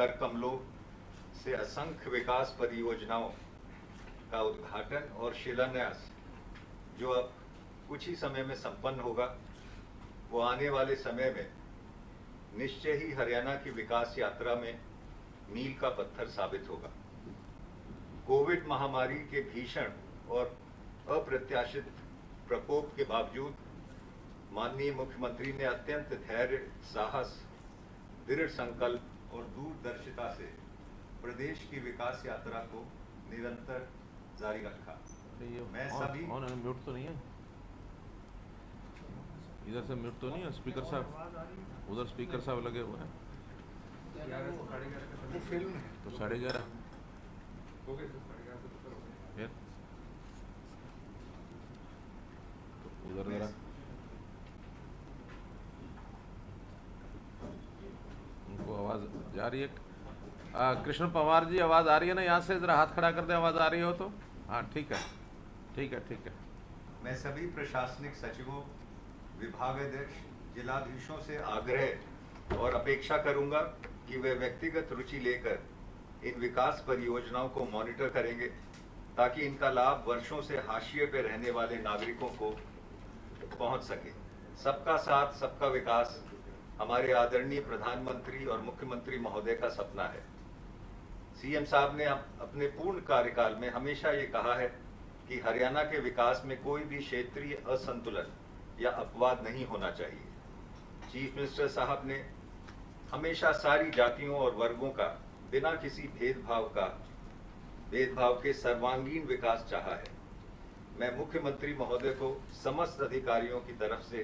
कर कमलों से असंख्य विकास परियोजनाओं का उद्घाटन और शिलान्यास जो अब कुछ ही समय में संपन्न होगा, वो आने वाले समय में निश्चय ही हरियाणा की विकास यात्रा में मील का पत्थर साबित होगा। कोविड महामारी के भीषण और अप्रत्याशित प्रकोप के बावजूद माननीय मुख्यमंत्री ने अत्यंत धैर्य, साहस, दृढ़ संकल्प और दूरदर्शिता से प्रदेश की विकास यात्रा को निरंतर जारी रखा। मैं सभी म्यूट तो नहीं है, इधर से म्यूट तो नहीं है, स्पीकर साहब उधर स्पीकर साहब लगे हुए हैं। तो 11:30 फिर तो उधर जरा उनको आवाज जा रही है। कृष्ण पवार जी, आवाज आ रही है ना? यहाँ से जरा हाथ खड़ा कर दे, आवाज आ रही हो तो। हाँ, ठीक है, ठीक है, ठीक है। मैं सभी प्रशासनिक सचिवों, विभागाध्यक्ष, जिलाधीशों से आग्रह और अपेक्षा करूंगा कि वे व्यक्तिगत रुचि लेकर इन विकास परियोजनाओं को मॉनिटर करेंगे, ताकि इनका लाभ वर्षों से हाशिए पे रहने वाले नागरिकों को पहुंच सके। सबका साथ, सबका विकास हमारे आदरणीय प्रधानमंत्री और मुख्यमंत्री महोदय का सपना है। सीएम साहब ने अपने पूर्ण कार्यकाल में हमेशा ये कहा है कि हरियाणा के विकास में कोई भी क्षेत्रीय असंतुलन या अपवाद नहीं होना चाहिए। चीफ मिनिस्टर साहब ने हमेशा सारी जातियों और वर्गों का बिना किसी भेदभाव के सर्वांगीण विकास चाहा है। मैं मुख्यमंत्री महोदय को समस्त अधिकारियों की तरफ से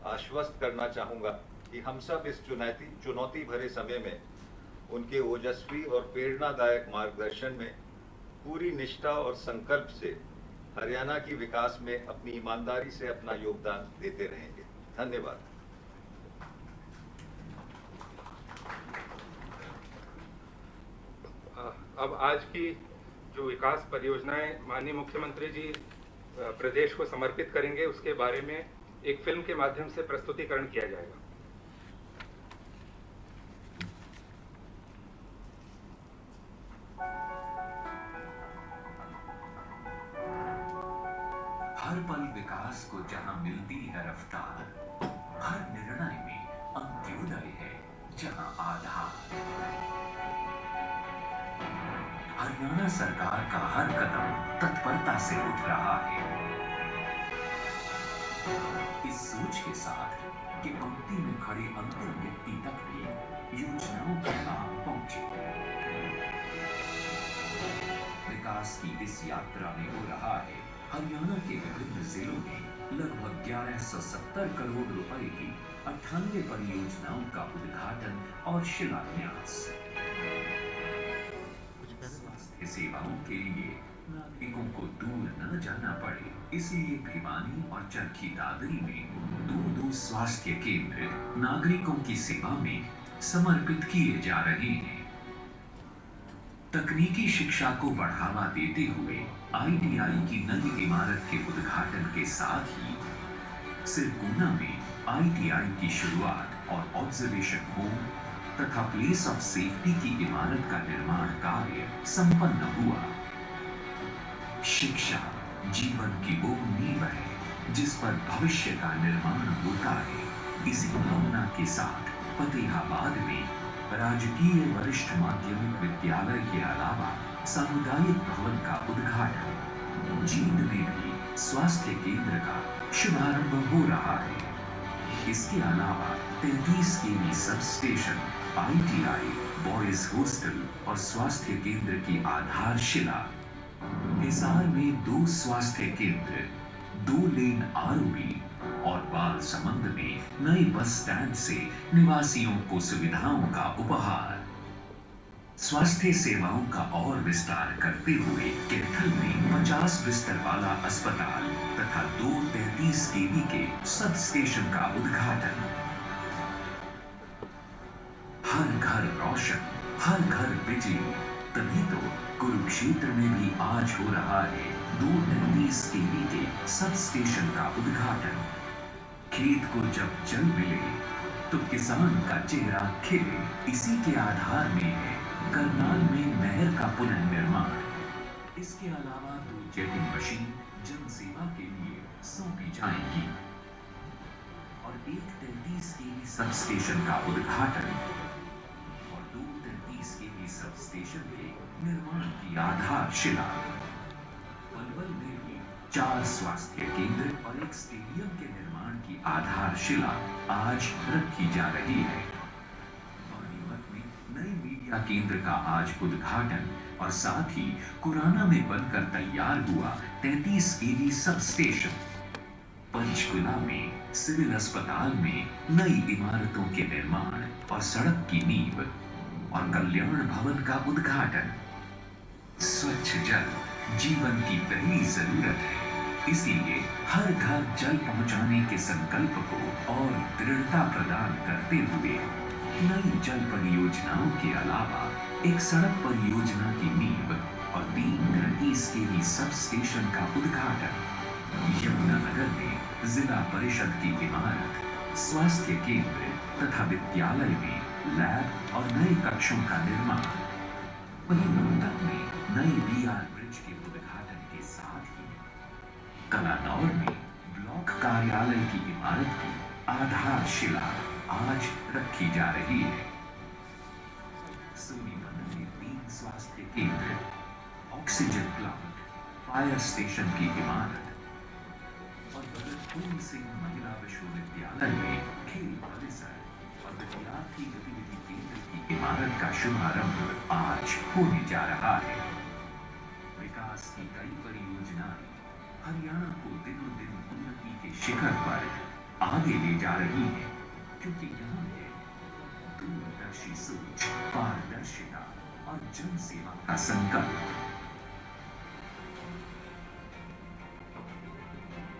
आश्वस्त करना चाहूंगा कि हम सब इस चुनौती भरे समय में उनके ओजस्वी और प्रेरणादायक मार्गदर्शन में पूरी निष्ठा और संकल्प से हरियाणा की विकास में अपनी ईमानदारी से अपना योगदान देते रहेंगे। धन्यवाद। अब आज की जो विकास परियोजनाएं माननीय मुख्यमंत्री जी प्रदेश को समर्पित करेंगे, उसके बारे में एक फिल्म के माध्यम से प्रस्तुतिकरण किया जाएगा। हर पल विकास को जहां मिलती है रफ्तार, हर निर्णय में अंत्योदय है जहां आधार। हरियाणा सरकार का हर कदम तत्परता से उठ रहा है, इस सोच के साथ कि पंक्ति में खड़े अंतिम व्यक्ति तक भी योजनाओं का लाभ पहुंचे। विकास की इस यात्रा में हो रहा है हरियाणा के विभिन्न जिलों में लगभग 1170 करोड़ रुपए की 98 परियोजनाओं का उद्घाटन और शिलान्यास। स्वास्थ्य सेवाओं के लिए नागरिकों को दूर न जाना पड़े, इसलिए भिवानी और चरखी दादरी में दो स्वास्थ्य केंद्र नागरिकों की सेवा में समर्पित किए जा रहे हैं। तकनीकी शिक्षा को बढ़ावा देते हुए ITI की नई इमारत के उद्घाटन के साथ ही सिरकुना में ITI की शुरुआत और ऑब्जर्वेशन होम तथा प्लेस ऑफ सेफ्टी की इमारत का निर्माण कार्य संपन्न हुआ। शिक्षा जीवन की वो नींव है जिस पर भविष्य का निर्माण होता है। इसी भावना के साथ फतेहाबाद में राजकीय वरिष्ठ माध्यमिक विद्यालय के अलावा सामुदायिक भवन का उद्घाटन, जींद में भी स्वास्थ्य केंद्र का शुभारंभ हो रहा है। इसके अलावा 33 केवी sub station, ITI, boys hostel और स्वास्थ्य केंद्र की आधारशिला। हिसार में 2 स्वास्थ्य केंद्र, 2 लेन ROB और बालसमंद में नए बस स्टैंड से निवासियों को सुविधाओं का उपहार। स्वास्थ्य सेवाओं का और विस्तार करते हुए कैथल में 50 बिस्तर वाला अस्पताल तथा 2 33 केवी के सब स्टेशन का उद्घाटन। हर घर रोशन, हर घर बिजली, तभी तो कुरुक्षेत्र में भी आज हो रहा है 2 33 केवी के सब स्टेशन का उद्घाटन। खेत को जब जल मिले तो किसान का चेहरा खिले, इसी के आधार में है करनाल में नहर का पुनः निर्माण। इसके अलावा 2 जेटिंग मशीन जन सेवा के लिए सौंपी जाएंगी और एक 33 केवी सब स्टेशन का उद्घाटन और 2 33 केवी सब स्टेशन के निर्माण की आधारशिला। पलवल में भी 4 स्वास्थ्य केंद्र और एक स्टेडियम के निर्माण की आधारशिला आज रखी जा रही है। पानीपत में नए मीडिया केंद्र का आज उद्घाटन और साथ ही कुराना में बनकर तैयार हुआ 33 केवी सब स्टेशन। पंचकुला में सिविल अस्पताल में नई इमारतों के निर्माण और सड़क की नींव और कल्याण भवन का उद्घाटन। स्वच्छ जल जीवन की पहली जरूरत है, इसीलिए हर घर जल पहुंचाने के संकल्प को और दृढ़ता प्रदान करते हुए नई जल परियोजनाओं के अलावा एक सड़क परियोजना की नींव और 3 33 केवी सब स्टेशन का उद्घाटन। यमुनानगर में जिला परिषद की इमारत, स्वास्थ्य केंद्र तथा विद्यालय में लैब और नए कक्षों का निर्माण। वहीं रोहतक में नए बीआर ब्रिज के उद्घाटन के साथ ही कलानौर में ब्लॉक कार्यालय की इमारत की आधारशिला आज रखी जा रही है। सोनीपत में 3 स्वास्थ्य केंद्र, ऑक्सीजन प्लांट, फायर स्टेशन की इमारत और भगत सिंह महिला विश्वविद्यालय में खेल परिसर और विद्यार्थी गतिविधि केंद्र की इमारत का शुभारंभ आज होने जा रहा है। विकास की कई परियोजनाएं हरियाणा को दिनों दिन उन्नति के शिखर पर आगे ले जा रही हैं, क्योंकि यहाँ है दूरदर्शी सोच, पारदर्शिता और जन सेवा का संकल्प।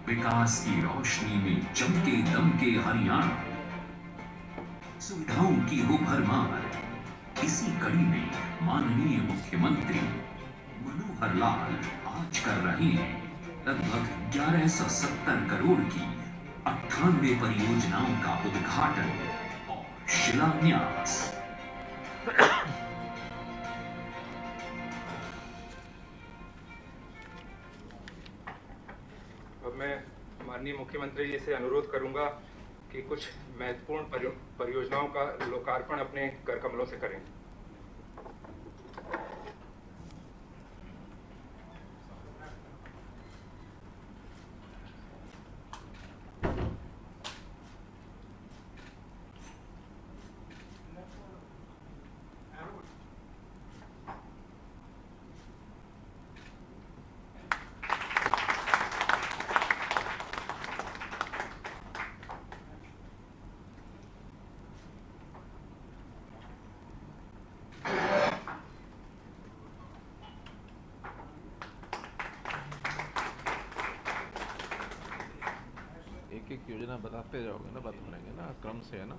विकास की रोशनी में चमके दमके हरियाणा, सुविधाओं की हो भरमार। इसी कड़ी में माननीय मुख्यमंत्री मनोहर लाल आज कर रहे हैं लगभग 1170 करोड़ की 98 परियोजनाओं का उद्घाटन और शिलान्यास। अब मैं माननीय मुख्यमंत्री जी से अनुरोध करूंगा कि कुछ महत्वपूर्ण परियोजनाओं का लोकार्पण अपने कर कमलों से करें। एक योजना बताते जाओगे ना, बात करेंगे ना, क्रम से है ना।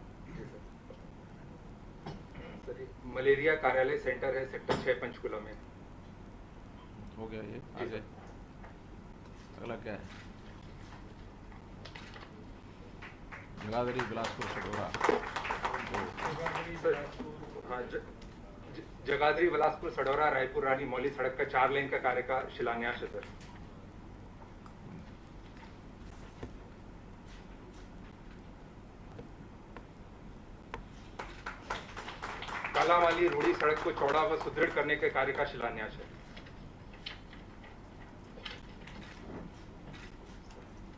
सर, मलेरिया कार्यालय सेंटर है सेक्टर 6 पंचकुला में। हो गया ये, आगे अगला क्या है? जगाधरी बिलासपुर सडोरा। हाँ, जगाधरी बिलासपुर सडोरा रायपुर रानी मौली सड़क का 4 लेन का कार्य का शिलान्यास है सर। कालावाली रूड़ी सड़क को चौड़ा व सुदृढ़ करने के कार्य का शिलान्यास है।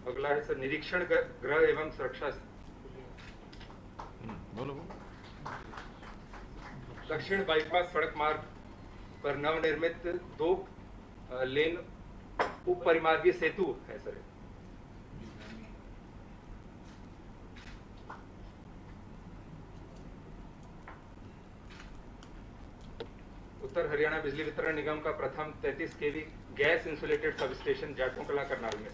अगला है सर निरीक्षण गृह एवं सुरक्षा। बोलो। दक्षिण बाईपास सड़क मार्ग पर नवनिर्मित 2 लेन उप परिमार्गीय सेतु है सर। उत्तर हरियाणा बिजली वितरण निगम का प्रथम 33 केवी गैस इंसुलेटेड सब स्टेशन जाटों कला करनाल में।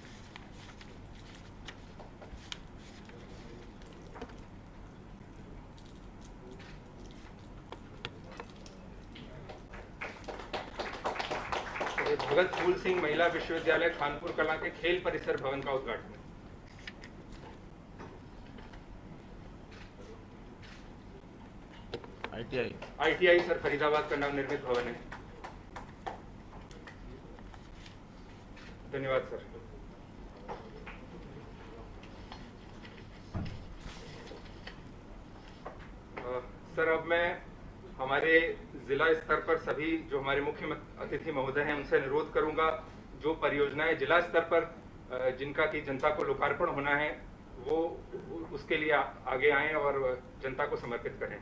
भगत फूल सिंह महिला विश्वविद्यालय खानपुर कला के खेल परिसर भवन का उद्घाटन। IT ITI सर फरीदाबाद का नवनिर्मित भवन है। धन्यवाद सर। सर अब मैं हमारे जिला स्तर पर सभी जो हमारे मुख्य अतिथि महोदय हैं उनसे अनुरोध करूंगा, जो परियोजनाएं जिला स्तर पर जिनका की जनता को लोकार्पण होना है वो उसके लिए आगे आएं और जनता को समर्पित करें।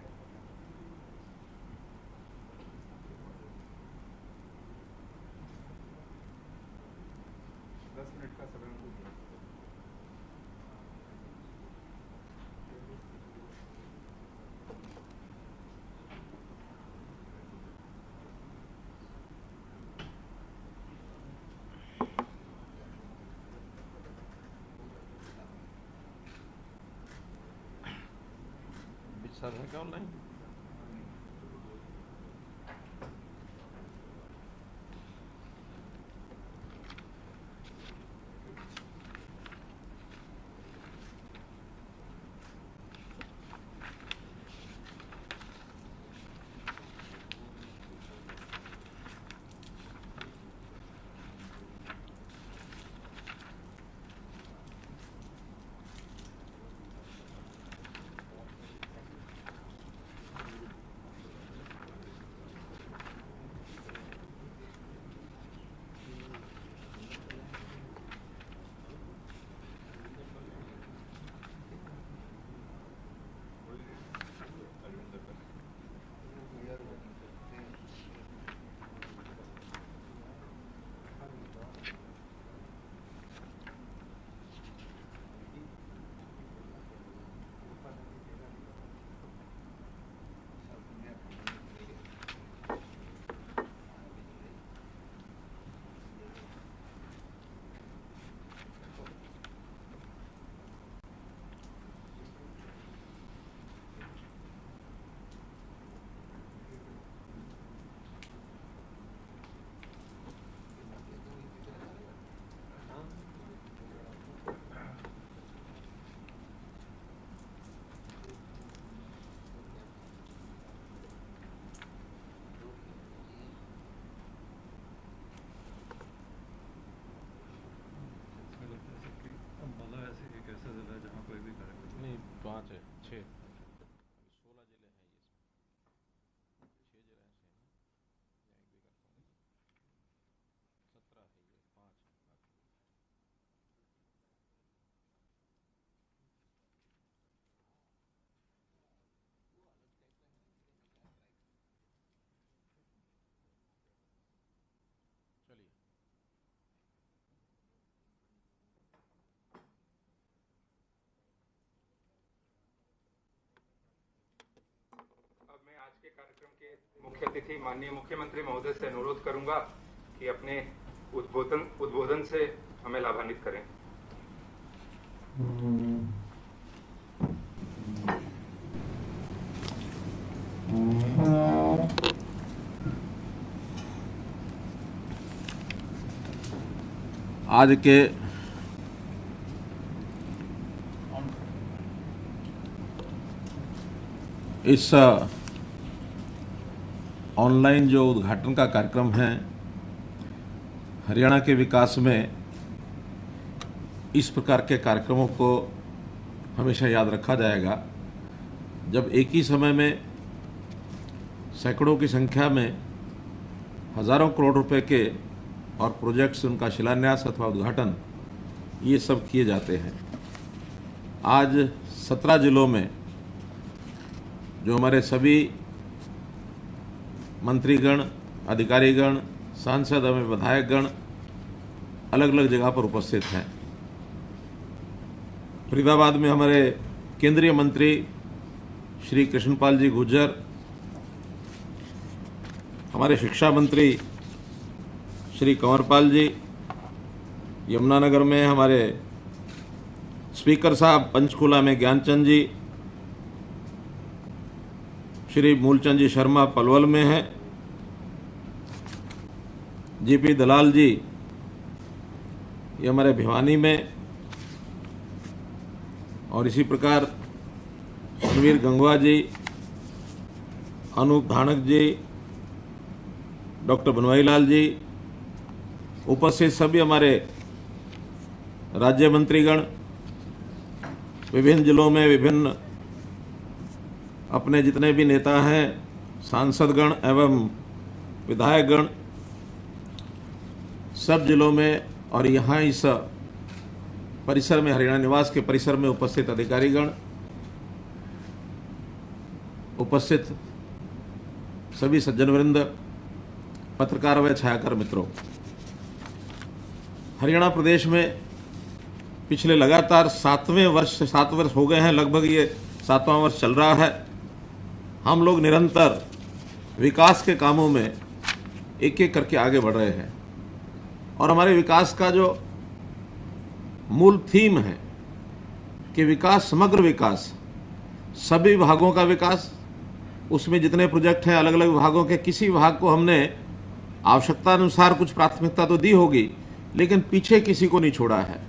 सर है क्या ऑनलाइन? नहीं 5 है 6 16 जिले हैं ये, 6 जिले हैं 17 है ये 5 चलिए। अब मैं आज के कार्यक्रम के मुख्य अतिथि माननीय मुख्यमंत्री महोदय से अनुरोध करूंगा कि अपने उद्बोधन से हमें लाभान्वित करें। आज के इस ऑनलाइन जो उद्घाटन का कार्यक्रम है, हरियाणा के विकास में इस प्रकार के कार्यक्रमों को हमेशा याद रखा जाएगा जब एक ही समय में सैकड़ों की संख्या में हज़ारों करोड़ रुपए के और प्रोजेक्ट्स, उनका शिलान्यास अथवा उद्घाटन ये सब किए जाते हैं। आज 17 जिलों में जो हमारे सभी मंत्रीगण, अधिकारीगण, सांसद एवं विधायकगण अलग अलग जगह पर उपस्थित हैं। फरीदाबाद में हमारे केंद्रीय मंत्री श्री कृष्णपाल जी गुर्जर, हमारे शिक्षा मंत्री श्री कंवरपाल जी, यमुनानगर में हमारे स्पीकर साहब, पंचकूला में ज्ञानचंद जी, श्री मूलचंद जी शर्मा पलवल में है, जीपी दलाल जी ये हमारे भिवानी में, और इसी प्रकार रणवीर गंगवा जी अनूप धानक जी, डॉक्टर बनवारी लाल जी, उपस्थित सभी हमारे राज्य मंत्रीगण, विभिन्न जिलों में विभिन्न अपने जितने भी नेता हैं, सांसदगण एवं विधायकगण, सब जिलों में और यहाँ इस परिसर में, हरियाणा निवास के परिसर में उपस्थित अधिकारीगण, उपस्थित सभी सज्जनवृंद, पत्रकार व छायाकर मित्रों, हरियाणा प्रदेश में पिछले लगातार 7 वर्ष हो गए हैं, लगभग ये 7वां वर्ष चल रहा है। हम लोग निरंतर विकास के कामों में एक एक करके आगे बढ़ रहे हैं और हमारे विकास का जो मूल थीम है कि विकास, समग्र विकास, सभी विभागों का विकास, उसमें जितने प्रोजेक्ट हैं अलग अलग विभागों के, किसी विभाग को हमने आवश्यकता अनुसार कुछ प्राथमिकता तो दी होगी, लेकिन पीछे किसी को नहीं छोड़ा है।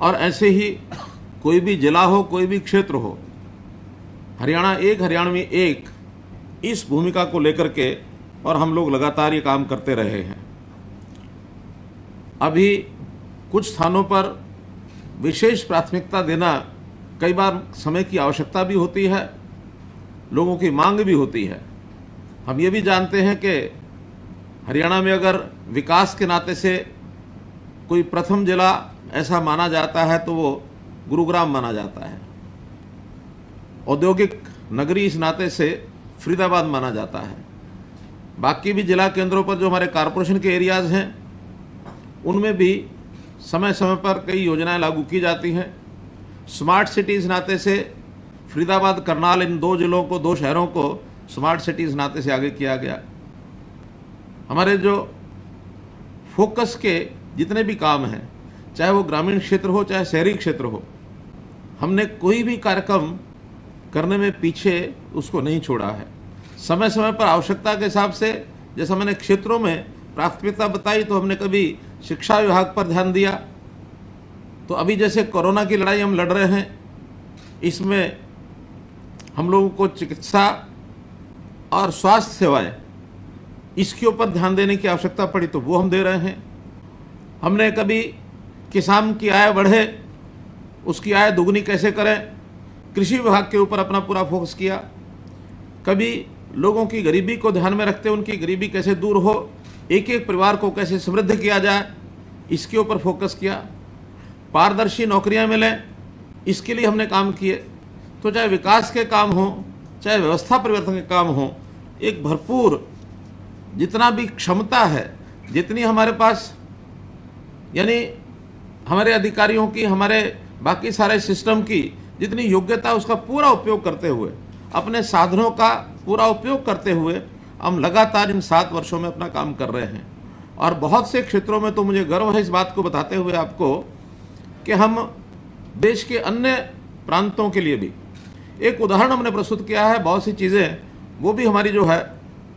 और ऐसे ही कोई भी जिला हो, कोई भी क्षेत्र हो, हरियाणा एक, हरियाणवी एक, इस भूमिका को लेकर के और हम लोग लगातार ये काम करते रहे हैं। अभी कुछ स्थानों पर विशेष प्राथमिकता देना कई बार समय की आवश्यकता भी होती है, लोगों की मांग भी होती है। हम ये भी जानते हैं कि हरियाणा में अगर विकास के नाते से कोई प्रथम जिला ऐसा माना जाता है तो वो गुरुग्राम माना जाता है। औद्योगिक नगरी इस नाते से फरीदाबाद माना जाता है। बाकी भी जिला केंद्रों पर जो हमारे कॉरपोरेशन के एरियाज़ हैं उनमें भी समय समय पर कई योजनाएं लागू की जाती हैं। स्मार्ट सिटीज़ नाते से फरीदाबाद, करनाल, इन 2 जिलों को, 2 शहरों को स्मार्ट सिटीज़ नाते से आगे किया गया। हमारे जो फोकस के जितने भी काम हैं, चाहे वो ग्रामीण क्षेत्र हो चाहे शहरी क्षेत्र हो, हमने कोई भी कार्यक्रम करने में पीछे उसको नहीं छोड़ा है। समय समय पर आवश्यकता के हिसाब से, जैसा मैंने क्षेत्रों में प्राथमिकता बताई, तो हमने कभी शिक्षा विभाग पर ध्यान दिया, तो अभी जैसे कोरोना की लड़ाई हम लड़ रहे हैं, इसमें हम लोगों को चिकित्सा और स्वास्थ्य सेवाएं, इसके ऊपर ध्यान देने की आवश्यकता पड़ी तो वो हम दे रहे हैं। हमने कभी किसान की आय बढ़े, उसकी आय दोगुनी कैसे करें, कृषि विभाग के ऊपर अपना पूरा फोकस किया। कभी लोगों की गरीबी को ध्यान में रखते उनकी गरीबी कैसे दूर हो, एक एक परिवार को कैसे समृद्ध किया जाए, इसके ऊपर फोकस किया। पारदर्शी नौकरियां मिलें, इसके लिए हमने काम किए। तो चाहे विकास के काम हो, चाहे व्यवस्था परिवर्तन के काम हो, एक भरपूर जितना भी क्षमता है, जितनी हमारे पास, यानी हमारे अधिकारियों की, हमारे बाकी सारे सिस्टम की जितनी योग्यता, उसका पूरा उपयोग करते हुए, अपने साधनों का पूरा उपयोग करते हुए हम लगातार इन 7 वर्षों में अपना काम कर रहे हैं। और बहुत से क्षेत्रों में तो मुझे गर्व है इस बात को बताते हुए आपको कि हम देश के अन्य प्रांतों के लिए भी एक उदाहरण हमने प्रस्तुत किया है। बहुत सी चीज़ें वो भी हमारी जो है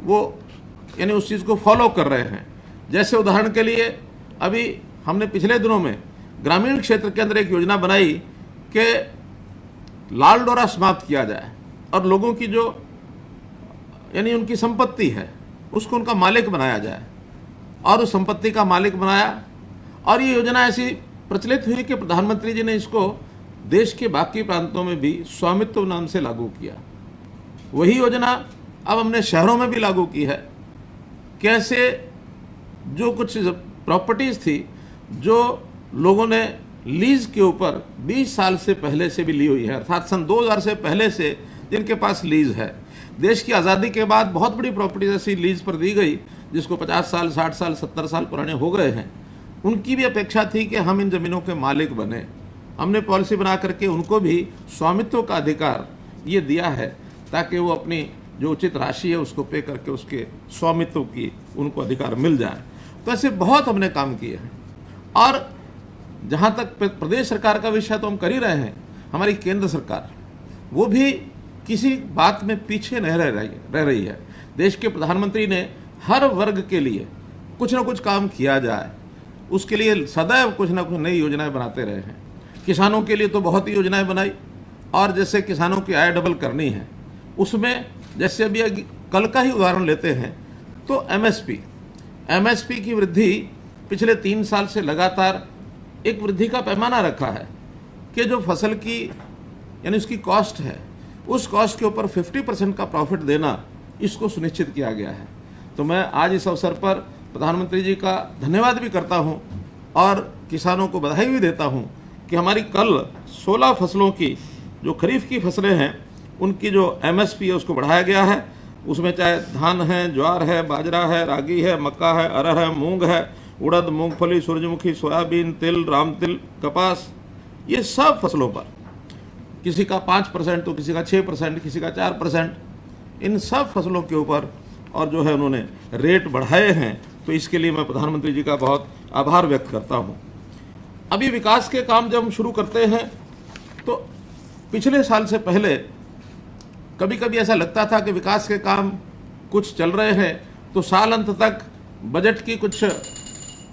वो यानी उस चीज़ को फॉलो कर रहे हैं। जैसे उदाहरण के लिए अभी हमने पिछले दिनों में ग्रामीण क्षेत्र के अंदर एक योजना बनाई कि लाल डोरा समाप्त किया जाए और लोगों की जो यानी उनकी संपत्ति है उसको उनका मालिक बनाया जाए, और उस संपत्ति का मालिक बनाया। और ये योजना ऐसी प्रचलित हुई कि प्रधानमंत्री जी ने इसको देश के बाकी प्रांतों में भी स्वामित्व नाम से लागू किया। वही योजना अब हमने शहरों में भी लागू की है। कैसे जो कुछ प्रॉपर्टीज़ थी जो लोगों ने लीज के ऊपर 20 साल से पहले से भी ली हुई है, अर्थात सन 2000 से पहले से जिनके पास लीज है। देश की आज़ादी के बाद बहुत बड़ी प्रॉपर्टीज ऐसी लीज पर दी गई जिसको 50 साल, 60 साल, 70 साल पुराने हो गए हैं। उनकी भी अपेक्षा थी कि हम इन ज़मीनों के मालिक बने। हमने पॉलिसी बना करके उनको भी स्वामित्व का अधिकार ये दिया है ताकि वो अपनी जो उचित राशि है उसको पे करके उसके स्वामित्व की उनको अधिकार मिल जाए। तो ऐसे बहुत हमने काम किए हैं। और जहाँ तक प्रदेश सरकार का विषय तो हम कर ही रहे हैं, हमारी केंद्र सरकार वो भी किसी बात में पीछे नहीं रह रही है। देश के प्रधानमंत्री ने हर वर्ग के लिए कुछ ना कुछ काम किया जाए, उसके लिए सदैव कुछ ना कुछ नई योजनाएं बनाते रहे हैं। किसानों के लिए तो बहुत ही योजनाएं बनाई, और जैसे किसानों की आय डबल करनी है उसमें जैसे अभी कल का ही उदाहरण लेते हैं तो एमएसपी की वृद्धि पिछले 3 साल से लगातार एक वृद्धि का पैमाना रखा है कि जो फसल की यानी उसकी कॉस्ट है, उस कॉस्ट के ऊपर 50% का प्रॉफिट देना, इसको सुनिश्चित किया गया है। तो मैं आज इस अवसर पर प्रधानमंत्री जी का धन्यवाद भी करता हूं और किसानों को बधाई भी देता हूं कि हमारी कल 16 फसलों की जो खरीफ की फसलें हैं उनकी जो एमएसपी है उसको बढ़ाया गया है। उसमें चाहे धान है, ज्वार है, बाजरा है, रागी है, मक्का है, अरहर है, मूंग है, उड़द, मूंगफली, सूरजमुखी, सोयाबीन, तिल, रामतिल, कपास, ये सब फसलों पर किसी का 5% तो किसी का 6%, किसी का 4%, इन सब फसलों के ऊपर और जो है उन्होंने रेट बढ़ाए हैं। तो इसके लिए मैं प्रधानमंत्री जी का बहुत आभार व्यक्त करता हूं। अभी विकास के काम जब हम शुरू करते हैं तो पिछले साल से पहले कभी कभी ऐसा लगता था कि विकास के काम कुछ चल रहे हैं तो साल अंत तक बजट की कुछ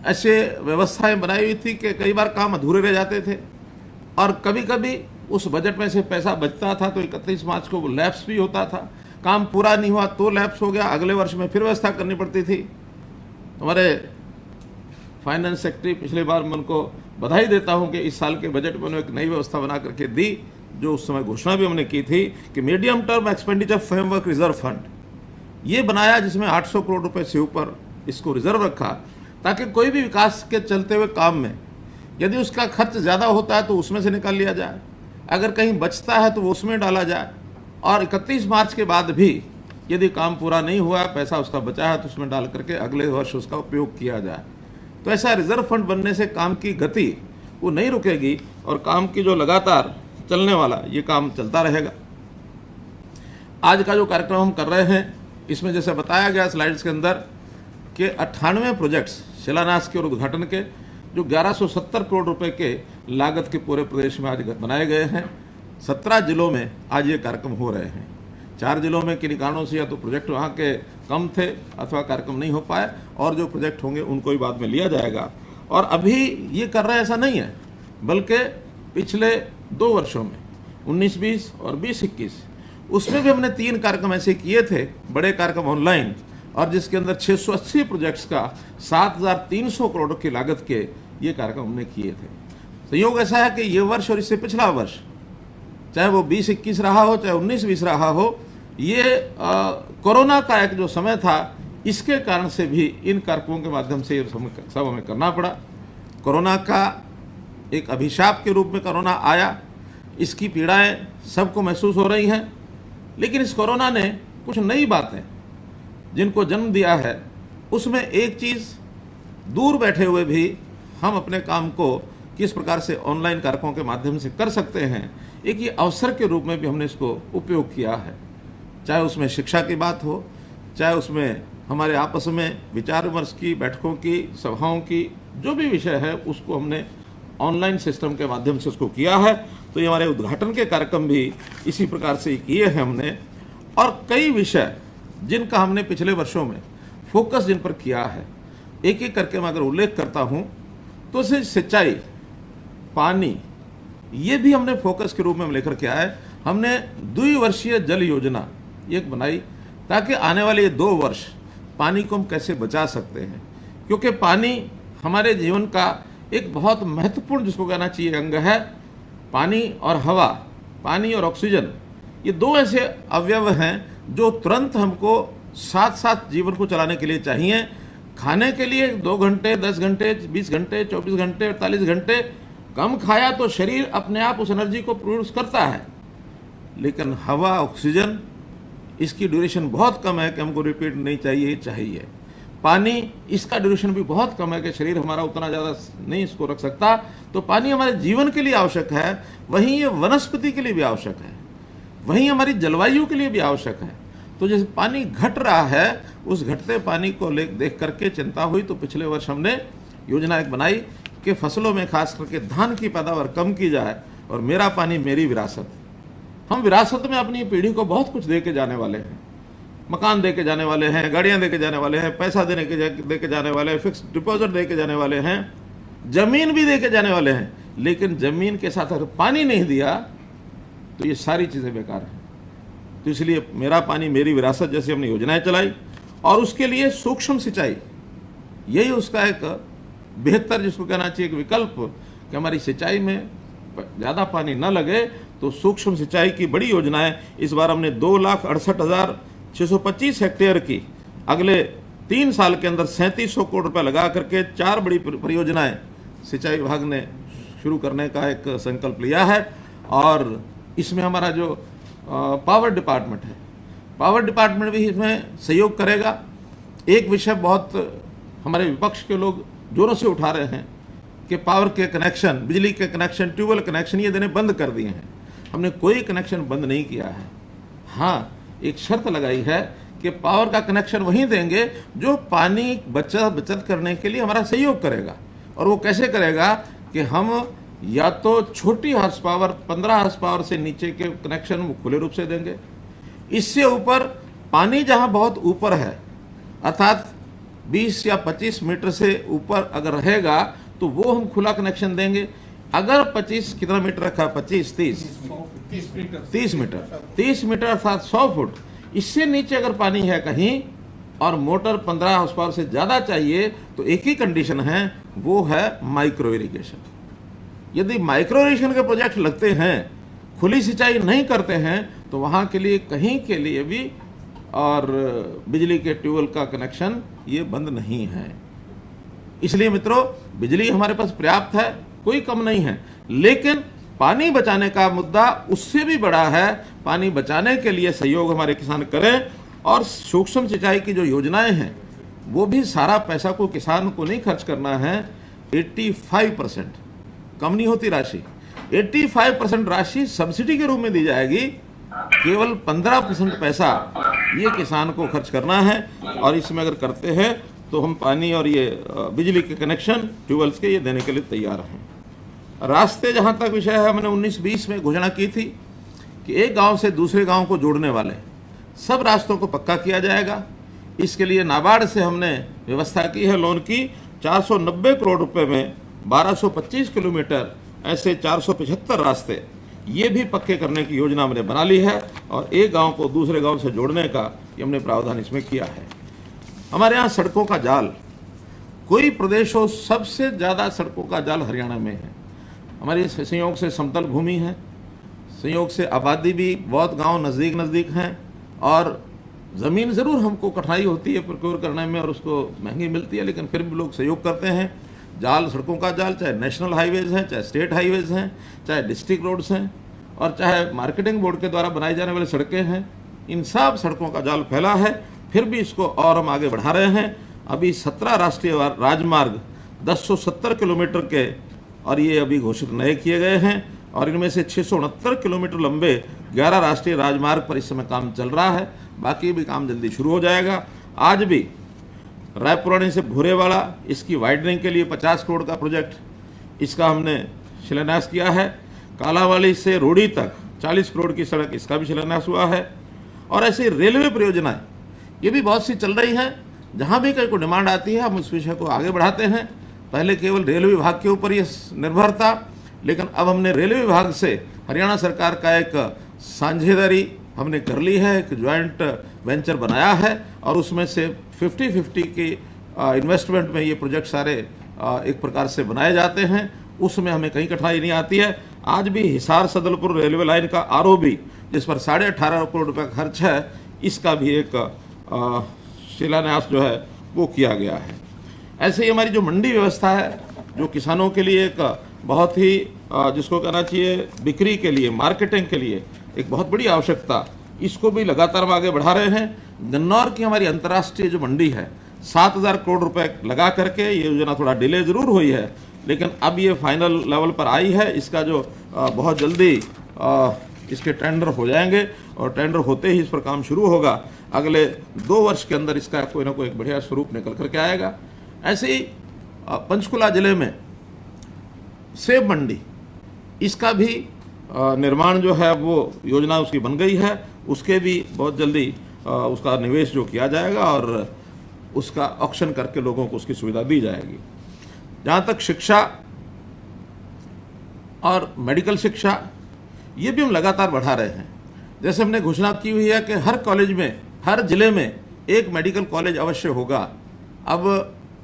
ऐसे व्यवस्थाएं बनाई हुई थी कि कई बार काम अधूरे रह जाते थे और कभी कभी उस बजट में से पैसा बचता था तो 31 मार्च को वो लैप्स भी होता था, काम पूरा नहीं हुआ तो लैप्स हो गया, अगले वर्ष में फिर व्यवस्था करनी पड़ती थी। हमारे फाइनेंस सेक्रेटरी पिछले बार मैं उनको बधाई देता हूं कि इस साल के बजट में उन्होंने एक नई व्यवस्था बना करके दी, जो उस समय घोषणा भी हमने की थी कि medium term expenditure framework reserve fund ये बनाया, जिसमें 800 करोड़ रुपए से ऊपर इसको रिजर्व रखा ताकि कोई भी विकास के चलते हुए काम में यदि उसका खर्च ज़्यादा होता है तो उसमें से निकाल लिया जाए, अगर कहीं बचता है तो वो उसमें डाला जाए, और 31 मार्च के बाद भी यदि काम पूरा नहीं हुआ, पैसा उसका बचा है तो उसमें डाल करके अगले वर्ष उसका उपयोग किया जाए। तो ऐसा रिजर्व फंड बनने से काम की गति वो नहीं रुकेगी और काम की जो लगातार चलने वाला ये काम चलता रहेगा। आज का जो कार्यक्रम हम कर रहे हैं इसमें जैसे बताया गया स्लाइड्स के अंदर कि 98 प्रोजेक्ट्स शिलान्यास के और उद्घाटन के जो 1170 करोड़ रुपए के लागत के पूरे प्रदेश में आज बनाए गए हैं। 17 जिलों में आज ये कार्यक्रम हो रहे हैं। 4 जिलों में किन्हीं कारणों से या तो प्रोजेक्ट वहाँ के कम थे अथवा कार्यक्रम नहीं हो पाए, और जो प्रोजेक्ट होंगे उनको ही बाद में लिया जाएगा। और अभी ये कर रहे हैं ऐसा नहीं है, बल्कि पिछले 2 वर्षों में 19-20 और 20-21 उसमें भी हमने 3 कार्यक्रम ऐसे किए थे, बड़े कार्यक्रम ऑनलाइन, और जिसके अंदर 680 प्रोजेक्ट्स का 7,300 करोड़ की लागत के ये कार्यक्रम हमने किए थे। संयोग ऐसा है कि ये वर्ष और इससे पिछला वर्ष, चाहे वो 20-21 रहा हो चाहे 19-20 रहा हो, ये कोरोना का एक जो समय था इसके कारण से भी इन कार्यक्रमों के माध्यम से सब हमें करना पड़ा। कोरोना का एक अभिशाप के रूप में कोरोना आया, इसकी पीड़ाएं सबको महसूस हो रही हैं, लेकिन इस कोरोना ने कुछ नई बातें जिनको जन्म दिया है, उसमें एक चीज़ दूर बैठे हुए भी हम अपने काम को किस प्रकार से ऑनलाइन कार्यक्रमों के माध्यम से कर सकते हैं, एक ये अवसर के रूप में भी हमने इसको उपयोग किया है। चाहे उसमें शिक्षा की बात हो, चाहे उसमें हमारे आपस में विचार विमर्श की बैठकों की, सभाओं की, जो भी विषय है उसको हमने ऑनलाइन सिस्टम के माध्यम से उसको किया है। तो ये हमारे उद्घाटन के कार्यक्रम भी इसी प्रकार से किए हैं हमने, और कई विषय जिनका हमने पिछले वर्षों में फोकस जिन पर किया है, एक एक करके मैं अगर उल्लेख करता हूं तो सिंचाई, पानी, ये भी हमने फोकस के रूप में लेकर के आए। हमने द्विवर्षीय जल योजना एक बनाई ताकि आने वाले ये 2 वर्ष पानी को हम कैसे बचा सकते हैं, क्योंकि पानी हमारे जीवन का एक बहुत महत्वपूर्ण, जिसको कहना चाहिए, अंग है। पानी और हवा, पानी और ऑक्सीजन, ये 2 ऐसे अवयव हैं जो तुरंत हमको साथ साथ जीवन को चलाने के लिए चाहिए। खाने के लिए 2 घंटे, 10 घंटे, 20 घंटे, 24 घंटे, 48 घंटे कम खाया तो शरीर अपने आप उस एनर्जी को प्रोड्यूस करता है, लेकिन हवा, ऑक्सीजन, इसकी ड्यूरेशन बहुत कम है कि हमको रिपीट नहीं चाहिए। पानी, इसका ड्यूरेशन भी बहुत कम है कि शरीर हमारा उतना ज़्यादा नहीं इसको रख सकता। तो पानी हमारे जीवन के लिए आवश्यक है, वहीं ये वनस्पति के लिए भी आवश्यक है, वहीं हमारी जलवायु के लिए भी आवश्यक है। तो जैसे पानी घट रहा है, उस घटते पानी को देख करके चिंता हुई, तो पिछले वर्ष हमने योजना एक बनाई कि फसलों में खास करके धान की पैदावार कम की जाए, और मेरा पानी मेरी विरासत। हम विरासत में अपनी पीढ़ी को बहुत कुछ दे के जाने वाले हैं, मकान दे के जाने वाले हैं, गाड़ियाँ दे के जाने वाले हैं, पैसा दे के जाने वाले हैं, फिक्स डिपॉजिट दे के जाने वाले हैं, जमीन भी दे के जाने वाले हैं, लेकिन जमीन के साथ अगर पानी नहीं दिया तो ये सारी चीज़ें बेकार हैं। तो इसलिए मेरा पानी मेरी विरासत जैसी हमने योजनाएं चलाई, और उसके लिए सूक्ष्म सिंचाई यही उसका एक बेहतर, जिसको कहना चाहिए, एक विकल्प कि हमारी सिंचाई में ज़्यादा पानी न लगे, तो सूक्ष्म सिंचाई की बड़ी योजनाएं इस बार हमने 2,68,625 हेक्टेयर की अगले 3 साल के अंदर 3700 करोड़ रुपए लगा करके 4 बड़ी परियोजनाएं सिंचाई विभाग ने शुरू करने का एक संकल्प लिया है। और इसमें हमारा जो पावर डिपार्टमेंट है, पावर डिपार्टमेंट भी इसमें सहयोग करेगा। एक विषय बहुत हमारे विपक्ष के लोग जोरों से उठा रहे हैं कि पावर के कनेक्शन, बिजली के कनेक्शन, ट्यूबवेल कनेक्शन ये देने बंद कर दिए हैं। हमने कोई कनेक्शन बंद नहीं किया है। हाँ, एक शर्त लगाई है कि पावर का कनेक्शन वहीं देंगे जो पानी बचत करने के लिए हमारा सहयोग करेगा। और वो कैसे करेगा कि हम या तो छोटी हार्स पावर 15 हार्स पावर से नीचे के कनेक्शन वो खुले रूप से देंगे। इससे ऊपर पानी जहां बहुत ऊपर है, अर्थात 20 या 25 मीटर से ऊपर अगर रहेगा तो वो हम खुला कनेक्शन देंगे। अगर 25 कितना मीटर रखा, 30 मीटर अर्थात 100 फुट, इससे नीचे अगर पानी है कहीं और मोटर 15 हार्स पावर से ज्यादा चाहिए, तो एक ही कंडीशन है, वो है माइक्रो इरिगेशन। यदि माइक्रो इरिगेशन के प्रोजेक्ट लगते हैं, खुली सिंचाई नहीं करते हैं, तो वहां के लिए कहीं के लिए भी और बिजली के ट्यूबवेल का कनेक्शन ये बंद नहीं है। इसलिए मित्रों, बिजली हमारे पास पर्याप्त है, कोई कम नहीं है, लेकिन पानी बचाने का मुद्दा उससे भी बड़ा है। पानी बचाने के लिए सहयोग हमारे किसान करें, और सूक्ष्म सिंचाई की जो योजनाएं हैं वो भी सारा पैसा को किसान को नहीं खर्च करना है। 85% कम नहीं होती राशि, 85% राशि सब्सिडी के रूप में दी जाएगी। केवल 15% पैसा ये किसान को खर्च करना है, और इसमें अगर करते हैं तो हम पानी और ये बिजली के कनेक्शन ट्यूबवेल्स के ये देने के लिए तैयार हैं। रास्ते जहां तक विषय है, हमने 19-20 में घोषणा की थी कि एक गांव से दूसरे गांव को जोड़ने वाले सब रास्तों को पक्का किया जाएगा। इसके लिए नाबार्ड से हमने व्यवस्था की है लोन की। 490 करोड़ रुपए में 1225 किलोमीटर ऐसे 475 रास्ते ये भी पक्के करने की योजना हमने बना ली है, और एक गांव को दूसरे गांव से जोड़ने का ये हमने प्रावधान इसमें किया है। हमारे यहाँ सड़कों का जाल, कोई प्रदेश हो सबसे ज़्यादा सड़कों का जाल हरियाणा में है। हमारी संयोग से समतल भूमि है, संयोग से आबादी भी बहुत गांव नज़दीक नज़दीक हैं, और ज़मीन ज़रूर हमको कठिनाई होती है प्रोक्योर करने में और उसको महंगी मिलती है, लेकिन फिर भी लोग सहयोग करते हैं। जाल, सड़कों का जाल, चाहे नेशनल हाईवेज हैं, चाहे स्टेट हाईवेज हैं, चाहे डिस्ट्रिक्ट रोड्स हैं, और चाहे मार्केटिंग बोर्ड के द्वारा बनाई जाने वाली सड़कें हैं, इन सब सड़कों का जाल फैला है। फिर भी इसको और हम आगे बढ़ा रहे हैं। अभी 17 राष्ट्रीय राजमार्ग 1070 किलोमीटर के और ये अभी घोषित नए किए गए हैं, और इनमें से 669 किलोमीटर लंबे 11 राष्ट्रीय राजमार्ग पर इस समय काम चल रहा है। बाकी भी काम जल्दी शुरू हो जाएगा। आज भी रायपुरानी से भूरेवाला, इसकी वाइडनिंग के लिए 50 करोड़ का प्रोजेक्ट, इसका हमने शिलान्यास किया है। कालावाली से रोड़ी तक 40 करोड़ की सड़क, इसका भी शिलान्यास हुआ है। और ऐसी रेलवे परियोजनाएं ये भी बहुत सी चल रही हैं। जहां भी कहीं को डिमांड आती है, हम उस विषय को आगे बढ़ाते हैं। पहले केवल रेलवे विभाग के ऊपर ये निर्भर था, लेकिन अब हमने रेलवे विभाग से हरियाणा सरकार का एक साझेदारी हमने कर ली है, एक ज्वाइंट वेंचर बनाया है, और उसमें से 50-50 की इन्वेस्टमेंट में ये प्रोजेक्ट सारे एक प्रकार से बनाए जाते हैं। उसमें हमें कहीं कठिनाई नहीं आती है। आज भी हिसार सदलपुर रेलवे लाइन का आरओबी, जिस पर 18.5 करोड़ रुपये खर्च है, इसका भी एक शिलान्यास जो है वो किया गया है। ऐसे ही हमारी जो मंडी व्यवस्था है, जो किसानों के लिए एक बहुत ही जिसको कहना चाहिए बिक्री के लिए, मार्केटिंग के लिए एक बहुत बड़ी आवश्यकता, इसको भी लगातार हम आगे बढ़ा रहे हैं। गन्नौर की हमारी अंतर्राष्ट्रीय जो मंडी है, 7000 करोड़ रुपए लगा करके ये योजना थोड़ा डिले जरूर हुई है, लेकिन अब ये फाइनल लेवल पर आई है। इसका जो बहुत जल्दी इसके टेंडर हो जाएंगे, और टेंडर होते ही इस पर काम शुरू होगा। अगले 2 वर्ष के अंदर इसका कोई ना कोई एक बढ़िया स्वरूप निकल करके आएगा। ऐसे ही पंचकुला जिले में सेब मंडी, इसका भी निर्माण जो है वो योजना उसकी बन गई है। उसके भी बहुत जल्दी उसका निवेश जो किया जाएगा, और उसका ऑक्शन करके लोगों को उसकी सुविधा दी जाएगी। जहाँ तक शिक्षा और मेडिकल शिक्षा, ये भी हम लगातार बढ़ा रहे हैं। जैसे हमने घोषणा की हुई है कि हर कॉलेज में, हर जिले में एक मेडिकल कॉलेज अवश्य होगा। अब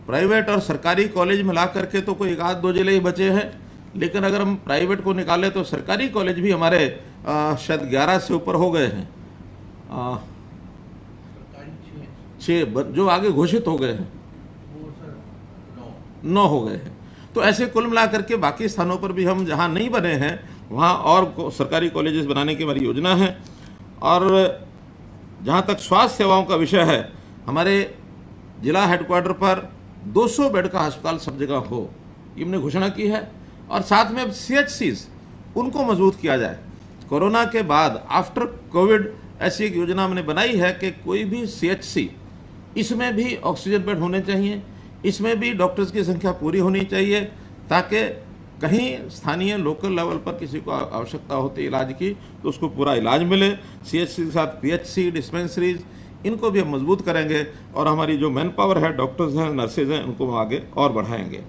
प्राइवेट और सरकारी कॉलेज मिला करके तो कोई 1-2 जिले ही बचे हैं, लेकिन अगर हम प्राइवेट को निकालें तो सरकारी कॉलेज भी हमारे शायद 11 से ऊपर हो गए हैं। 6 जो आगे घोषित हो गए हैं, 9 हो गए हैं। तो ऐसे कुल मिला करके बाकी स्थानों पर भी हम जहां नहीं बने हैं वहां और सरकारी कॉलेजेस बनाने की हमारी योजना है। और जहां तक स्वास्थ्य सेवाओं का विषय है, हमारे जिला हेडक्वार्टर पर 200 बेड का अस्पताल सब जगह हो, ये हमने घोषणा की है। और साथ में CHCs उनको मजबूत किया जाए। कोरोना के बाद आफ्टर कोविड ऐसी एक योजना हमने बनाई है कि कोई भी CHC, इसमें भी ऑक्सीजन बेड होने चाहिए, इसमें भी डॉक्टर्स की संख्या पूरी होनी चाहिए, ताकि कहीं स्थानीय लोकल लेवल पर किसी को आवश्यकता होती है इलाज की तो उसको पूरा इलाज मिले। CHC के साथ PHC, डिस्पेंसरीज, इनको भी हम मजबूत करेंगे और हमारी जो मैन पावर है, डॉक्टर्स हैं, नर्सेज हैं, उनको हम आगे और बढ़ाएंगे।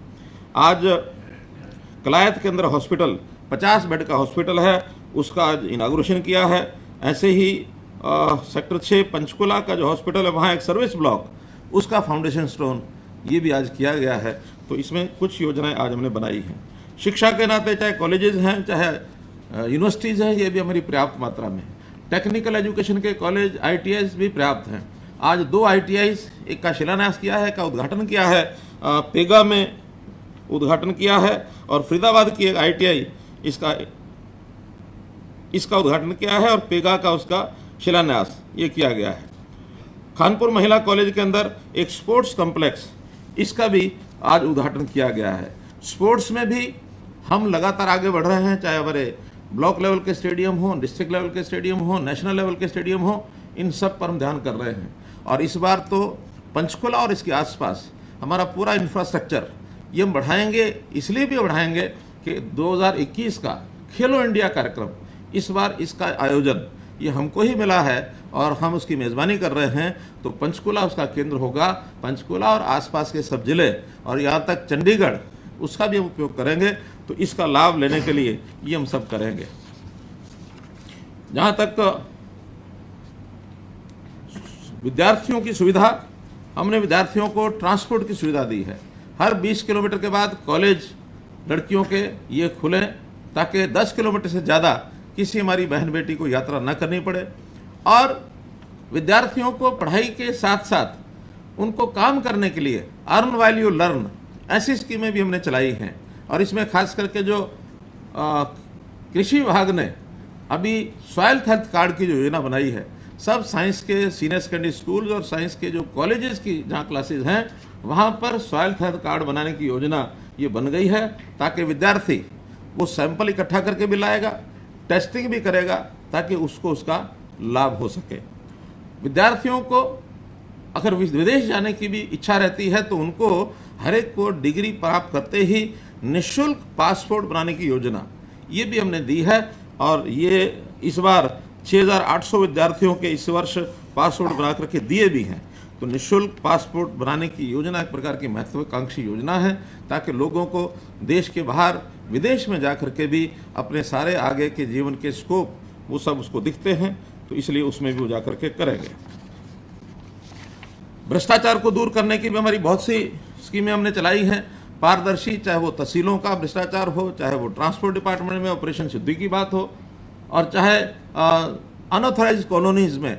आज कलायत के अंदर हॉस्पिटल 50 बेड का हॉस्पिटल है, उसका आज इनाग्रेशन किया है। ऐसे ही सेक्टर 6 पंचकुला का जो हॉस्पिटल है, वहाँ एक सर्विस ब्लॉक, उसका फाउंडेशन स्टोन ये भी आज किया गया है। तो इसमें कुछ योजनाएं आज हमने बनाई हैं। शिक्षा के नाते चाहे कॉलेजेस हैं, चाहे यूनिवर्सिटीज़ हैं, ये भी हमारी पर्याप्त मात्रा में। टेक्निकल एजुकेशन के कॉलेज, ITIs भी पर्याप्त हैं। आज 2 ITIs, एक का शिलान्यास किया है, का उद्घाटन किया है, पेगा में उद्घाटन किया है, और फरीदाबाद की एक ITI इसका उद्घाटन किया है, और पेगा का उसका शिलान्यास ये किया गया है। खानपुर महिला कॉलेज के अंदर एक स्पोर्ट्स कॉम्प्लेक्स, इसका भी आज उद्घाटन किया गया है। स्पोर्ट्स में भी हम लगातार आगे बढ़ रहे हैं, चाहे हमारे ब्लॉक लेवल के स्टेडियम हो, डिस्ट्रिक्ट लेवल के स्टेडियम हो, नेशनल लेवल के स्टेडियम हो, इन सब पर हम ध्यान कर रहे हैं। और इस बार तो पंचकुला और इसके आसपास हमारा पूरा इंफ्रास्ट्रक्चर ये हम बढ़ाएंगे। इसलिए भी बढ़ाएंगे कि 2021 का खेलो इंडिया कार्यक्रम, इस बार इसका आयोजन ये हमको ही मिला है और हम उसकी मेज़बानी कर रहे हैं। तो पंचकुला उसका केंद्र होगा। पंचकुला और आसपास के सब जिले और यहाँ तक चंडीगढ़, उसका भी हम उपयोग करेंगे। तो इसका लाभ लेने के लिए ये हम सब करेंगे। जहाँ तक विद्यार्थियों की सुविधा, हमने विद्यार्थियों को ट्रांसपोर्ट की सुविधा दी है। हर 20 किलोमीटर के बाद कॉलेज लड़कियों के ये खुलें, ताकि 10 किलोमीटर से ज़्यादा किसी हमारी बहन बेटी को यात्रा न करनी पड़े। और विद्यार्थियों को पढ़ाई के साथ साथ उनको काम करने के लिए अर्न व्हाइल यू लर्न, ऐसी स्कीमें भी हमने चलाई हैं। और इसमें खास करके जो कृषि विभाग ने अभी सॉइल हेल्थ कार्ड की जो योजना बनाई है, सब साइंस के सीनियर सेकेंडरी स्कूल और साइंस के जो कॉलेजेस की जहाँ क्लासेज हैं, वहाँ पर सॉइल हेल्थ कार्ड बनाने की योजना ये बन गई है, ताकि विद्यार्थी वो सैंपल इकट्ठा करके भी लाएगा, टेस्टिंग भी करेगा, ताकि उसको उसका लाभ हो सके। विद्यार्थियों को अगर विदेश जाने की भी इच्छा रहती है तो उनको हर एक को डिग्री प्राप्त करते ही निःशुल्क पासपोर्ट बनाने की योजना ये भी हमने दी है। और ये इस बार 6800 विद्यार्थियों के इस वर्ष पासपोर्ट बना करके दिए भी हैं। तो निःशुल्क पासपोर्ट बनाने की योजना एक प्रकार की महत्वाकांक्षी योजना है, ताकि लोगों को देश के बाहर विदेश में जाकर के भी अपने सारे आगे के जीवन के स्कोप वो सब उसको दिखते हैं। तो इसलिए उसमें भी वो जाकर के करेंगे। भ्रष्टाचार को दूर करने की भी हमारी बहुत सी स्कीमें हमने चलाई हैं। पारदर्शी, चाहे वो तहसीलों का भ्रष्टाचार हो, चाहे वो ट्रांसपोर्ट डिपार्टमेंट में ऑपरेशन सिद्धि की बात हो, और चाहे अनऑथराइज्ड कॉलोनीज में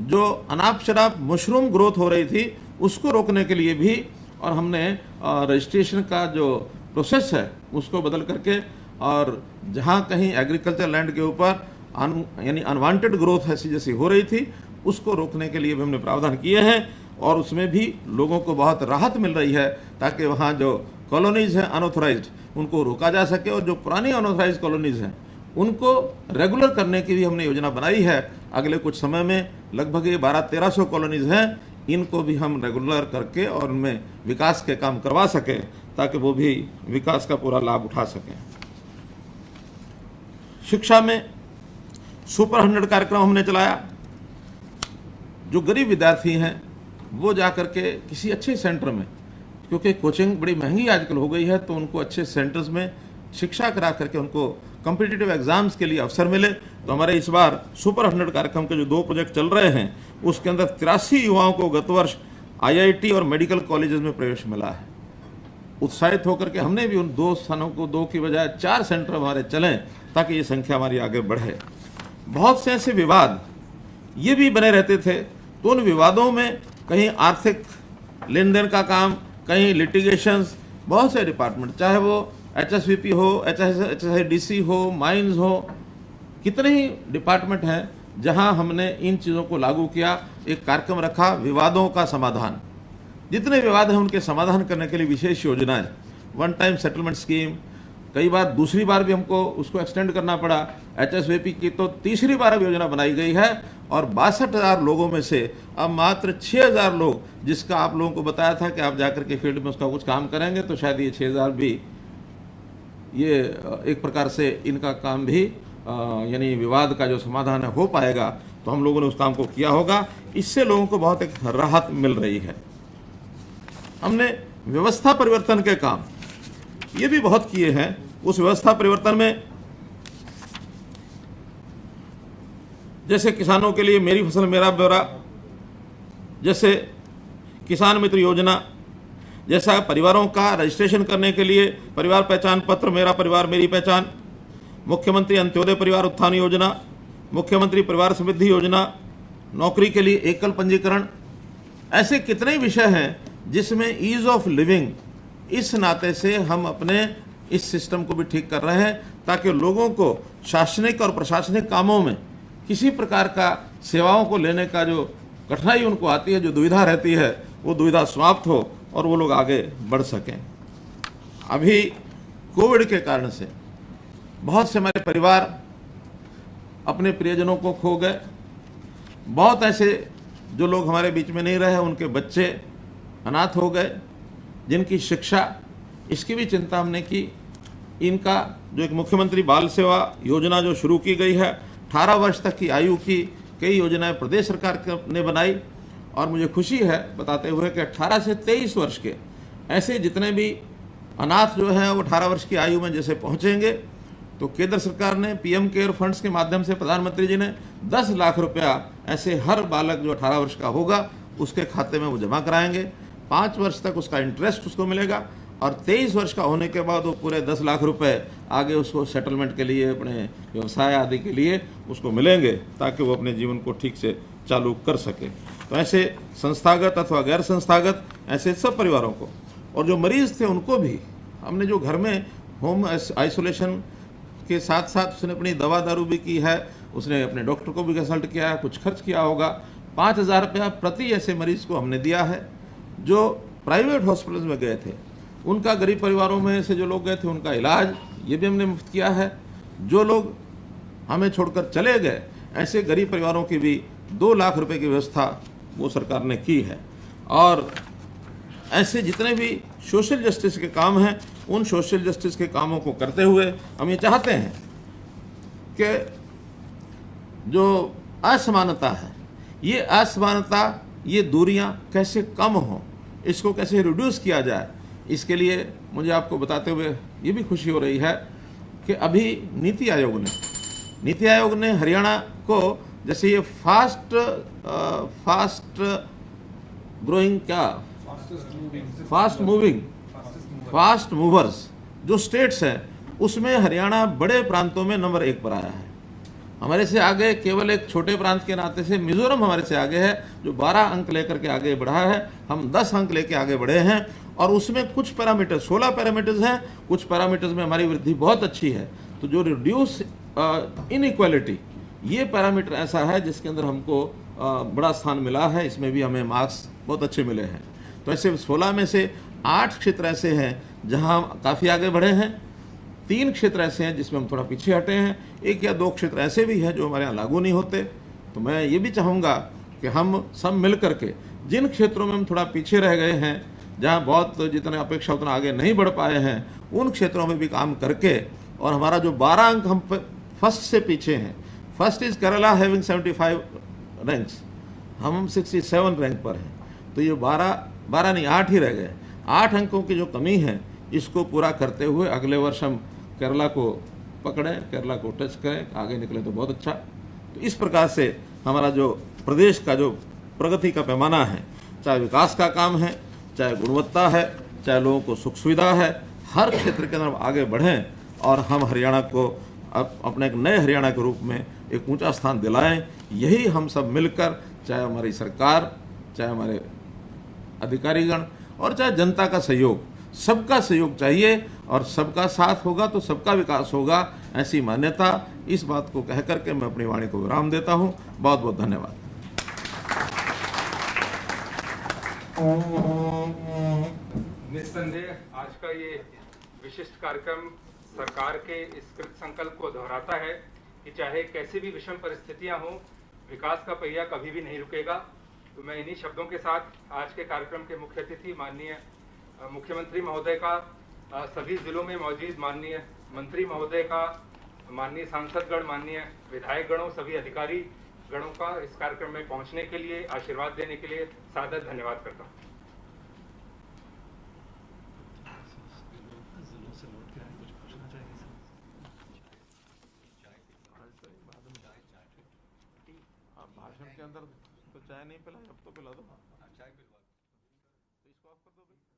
जो अनाप शराब मशरूम ग्रोथ हो रही थी, उसको रोकने के लिए भी। और हमने रजिस्ट्रेशन का जो प्रोसेस है उसको बदल करके, और जहाँ कहीं एग्रीकल्चर लैंड के ऊपर यानी अनवांटेड ग्रोथ ऐसी जैसी हो रही थी, उसको रोकने के लिए भी हमने प्रावधान किए हैं। और उसमें भी लोगों को बहुत राहत मिल रही है, ताकि वहाँ जो कॉलोनीज हैं अनऑथराइज्ड, उनको रोका जा सके, और जो पुरानी अनऑथराइज्ड कॉलोनीज हैं उनको रेगुलर करने की भी हमने योजना बनाई है। अगले कुछ समय में लगभग ये 1200-1300 कॉलोनीज हैं, इनको भी हम रेगुलर करके और उनमें विकास के काम करवा सकें, ताकि वो भी विकास का पूरा लाभ उठा सकें। शिक्षा में सुपर 100 कार्यक्रम हमने चलाया। जो गरीब विद्यार्थी हैं वो जाकर के किसी अच्छे सेंटर में, क्योंकि कोचिंग बड़ी महंगी आजकल हो गई है, तो उनको अच्छे सेंटर्स में शिक्षा करा करके उनको कॉम्पिटिटिव एग्जाम्स के लिए अवसर मिले। तो हमारे इस बार सुपर 100 कार्यक्रम के जो 2 प्रोजेक्ट चल रहे हैं उसके अंदर 83 युवाओं को गत वर्ष IIT और मेडिकल कॉलेजेस में प्रवेश मिला है। उत्साहित होकर के हमने भी उन 2 स्थानों को 2 की बजाय 4 सेंटर हमारे चलें ताकि ये संख्या हमारी आगे बढ़े। बहुत से ऐसे विवाद ये भी बने रहते थे, तो उन विवादों में कहीं आर्थिक लेन देन का काम, कहीं लिटिगेशंस, बहुत से डिपार्टमेंट, चाहे वो HSVP हो, HSIDC हो, माइंस हो, कितने ही डिपार्टमेंट हैं जहां हमने इन चीज़ों को लागू किया। एक कार्यक्रम रखा विवादों का समाधान, जितने विवाद हैं उनके समाधान करने के लिए विशेष योजनाएं, वन टाइम सेटलमेंट स्कीम, कई बार दूसरी बार भी हमको उसको एक्सटेंड करना पड़ा। HSVP की तो तीसरी बार अब योजना बनाई गई है और 62,000 लोगों में से अब मात्र 6,000 लोग, जिसका आप लोगों को बताया था कि आप जाकर के फील्ड में उसका कुछ काम करेंगे, तो शायद ये 6,000 भी ये एक प्रकार से इनका काम भी यानी विवाद का जो समाधान है हो पाएगा। तो हम लोगों ने उस काम को किया होगा, इससे लोगों को बहुत एक राहत मिल रही है। हमने व्यवस्था परिवर्तन के काम ये भी बहुत किए हैं। उस व्यवस्था परिवर्तन में जैसे किसानों के लिए मेरी फसल मेरा ब्यौरा, जैसे किसान मित्र योजना, जैसा परिवारों का रजिस्ट्रेशन करने के लिए परिवार पहचान पत्र मेरा परिवार मेरी पहचान, मुख्यमंत्री अंत्योदय परिवार उत्थान योजना, मुख्यमंत्री परिवार समृद्धि योजना, नौकरी के लिए एकल पंजीकरण, ऐसे कितने ही विषय हैं जिसमें ईज ऑफ लिविंग, इस नाते से हम अपने इस सिस्टम को भी ठीक कर रहे हैं ताकि लोगों को शासनिक और प्रशासनिक कामों में किसी प्रकार का सेवाओं को लेने का जो कठिनाई उनको आती है, जो दुविधा रहती है, वो दुविधा समाप्त हो और वो लोग आगे बढ़ सकें। अभी कोविड के कारण से बहुत से हमारे परिवार अपने प्रियजनों को खो गए। बहुत ऐसे जो लोग हमारे बीच में नहीं रहे, उनके बच्चे अनाथ हो गए, जिनकी शिक्षा, इसकी भी चिंता हमने की। इनका जो एक मुख्यमंत्री बाल सेवा योजना जो शुरू की गई है, 18 वर्ष तक की आयु की कई योजनाएं प्रदेश सरकार ने बनाई और मुझे खुशी है बताते हुए कि 18 से 23 वर्ष के ऐसे जितने भी अनाथ जो हैं वो 18 वर्ष की आयु में जैसे पहुंचेंगे, तो केंद्र सरकार ने PM केयर फंड्स के माध्यम से प्रधानमंत्री जी ने 10 लाख रुपया ऐसे हर बालक जो 18 वर्ष का होगा उसके खाते में वो जमा कराएंगे। 5 वर्ष तक उसका इंटरेस्ट उसको मिलेगा और 23 वर्ष का होने के बाद वो पूरे 10 लाख रुपए आगे उसको सेटलमेंट के लिए, अपने व्यवसाय आदि के लिए उसको मिलेंगे ताकि वो अपने जीवन को ठीक से चालू कर सके। तो ऐसे संस्थागत अथवा गैर संस्थागत ऐसे सब परिवारों को, और जो मरीज थे उनको भी हमने, जो घर में होम आइसोलेशन के साथ साथ उसने अपनी दवा दारू भी की है, उसने अपने डॉक्टर को भी कंसल्ट किया है, कुछ खर्च किया होगा। 5,000 रुपया प्रति ऐसे मरीज को हमने दिया है जो प्राइवेट हॉस्पिटल्स में गए थे। उनका गरीब परिवारों में से जो लोग गए थे उनका इलाज ये भी हमने मुफ्त किया है। जो लोग हमें छोड़कर चले गए ऐसे गरीब परिवारों की भी 2 लाख रुपए की व्यवस्था वो सरकार ने की है। और ऐसे जितने भी सोशल जस्टिस के काम हैं, उन सोशल जस्टिस के कामों को करते हुए हम ये चाहते हैं कि जो असमानता है, ये असमानता, ये दूरियां कैसे कम हों, इसको कैसे रिड्यूस किया जाए, इसके लिए मुझे आपको बताते हुए ये भी खुशी हो रही है कि अभी नीति आयोग ने हरियाणा को, जैसे ये फास्ट ग्रोइंग क्या फास्ट मूवर्स जो स्टेट्स हैं, उसमें हरियाणा बड़े प्रांतों में नंबर 1 पर आया है। हमारे से आगे केवल एक छोटे प्रांत के नाते से मिजोरम हमारे से आगे है, जो 12 अंक लेकर के आगे बढ़ा है। हम 10 अंक लेके आगे बढ़े हैं और उसमें कुछ पैरामीटर, 16 पैरामीटर्स हैं, कुछ पैरामीटर्स में हमारी वृद्धि बहुत अच्छी है। तो जो रिड्यूस इनइक्वालिटी, ये पैरामीटर ऐसा है जिसके अंदर हमको बड़ा स्थान मिला है, इसमें भी हमें मार्क्स बहुत अच्छे मिले हैं। तो ऐसे 16 में से 8 क्षेत्र ऐसे हैं जहां हम काफ़ी आगे बढ़े हैं, 3 क्षेत्र ऐसे हैं जिसमें हम थोड़ा पीछे हटे हैं, 1 या 2 क्षेत्र ऐसे भी हैं जो हमारे यहाँ लागू नहीं होते। तो मैं ये भी चाहूँगा कि हम सब मिल करके जिन क्षेत्रों में हम थोड़ा पीछे रह गए हैं, जहाँ बहुत जितने अपेक्षा उतना आगे नहीं बढ़ पाए हैं, उन क्षेत्रों में भी काम करके, और हमारा जो 12 अंक हम फर्स्ट से पीछे हैं, first is Kerala having 75 ranks, हम 67 रैंक पर हैं। तो ये 12 नहीं 8 ही रह गए। 8 अंकों की जो कमी है इसको पूरा करते हुए अगले वर्ष हम केरला को पकड़ें, केरला को टच करें, आगे निकले तो बहुत अच्छा। तो इस प्रकार से हमारा जो प्रदेश का जो प्रगति का पैमाना है, चाहे विकास का काम है, चाहे गुणवत्ता है, चाहे लोगों को सुख सुविधा है, हर क्षेत्र के अंदर आगे बढ़ें और हम हरियाणा को अपने एक नए हरियाणा के रूप में एक ऊंचा स्थान दिलाएं। यही हम सब मिलकर, चाहे हमारी सरकार, चाहे हमारे अधिकारीगण और चाहे जनता का सहयोग, सबका सहयोग चाहिए और सबका साथ होगा तो सबका विकास होगा, ऐसी मान्यता। इस बात को कह करके मैं अपनी वाणी को विराम देता हूं। बहुत बहुत धन्यवाद। निस्संदेह आज का ये विशिष्ट कार्यक्रम सरकार के इस कृत संकल्प को दोहराता है कि चाहे कैसी भी विषम परिस्थितियां हों, विकास का पहिया कभी भी नहीं रुकेगा। तो मैं इन्हीं शब्दों के साथ आज के कार्यक्रम के मुख्य अतिथि माननीय मुख्यमंत्री महोदय का, सभी जिलों में मौजूद माननीय मंत्री महोदय का, माननीय सांसदगण, माननीय विधायक गणों, सभी अधिकारी गणों का इस कार्यक्रम में पहुंचने के लिए, आशीर्वाद देने के लिए सादर धन्यवाद करता हूं। भाषण के अंदर तो चाय नहीं पिलाई, अब तो पिला दो। चाय पिलवा दो। तो इसको ऑफ कर दो भाई।